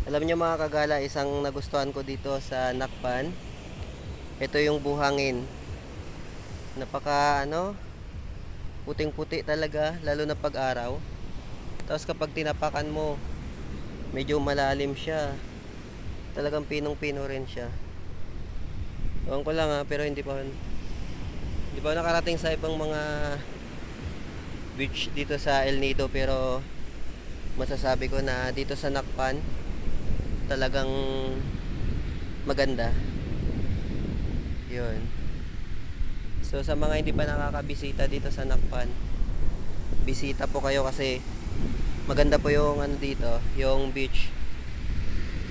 Alam niyo mga kagala, isang nagustuhan ko dito sa Nakpan. Ito yung buhangin. Napaka puting-puti talaga, lalo na pag araw. Tapos kapag tinapakan mo, medyo malalim siya. Talagang pinong-pino rin siya. Ewan ko lang pero hindi pa nakarating sa ibang mga beach dito sa El Nido, pero masasabi ko na dito sa Nakpan talagang maganda. Yun. So sa mga hindi pa nakakabisita dito sa Nakpan, bisita po kayo kasi maganda po yung dito, yung beach.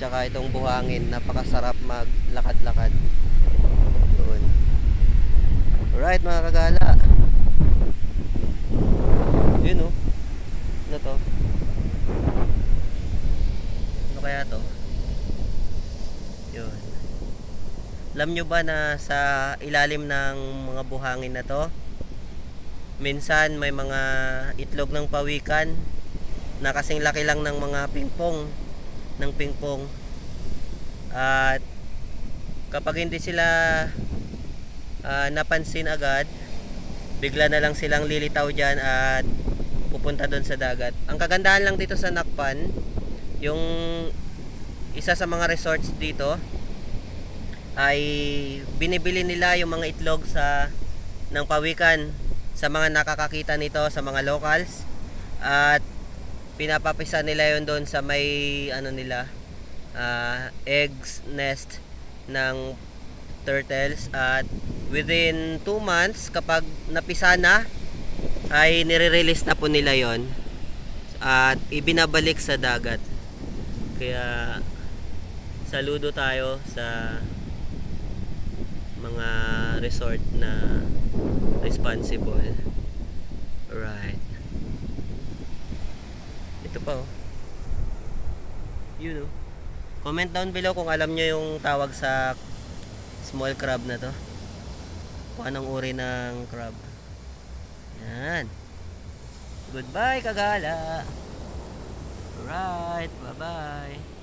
Tsaka itong buhangin, napakasarap maglakad-lakad. Yun. Alright mga kagala. Yun oh. Ano to? Ano kaya to? Yun. Alam nyo ba na sa ilalim ng mga buhangin na to, minsan may mga itlog ng pawikan na kasing laki lang ng mga pingpong. At kapag hindi sila napansin agad, bigla na lang silang lilitaw dyan at pupunta doon sa dagat. Ang kagandahan lang dito sa Nakpan, yung isa sa mga resorts dito ay binibili nila yung mga itlog ng pawikan sa mga nakakakita nito, sa mga locals, at pinapapisa nila yon doon sa may eggs nest ng turtles. At within 2 months, kapag napisa na, ay nire-release na po nila yon at ibinabalik sa dagat. Kaya saludo tayo sa mga resort na responsible. Right. Ito pa oh. Yun oh. Comment down below kung alam nyo yung tawag sa small crab na to. Kung anong uri ng crab. Yan. Goodbye kagala. Alright. Bye bye.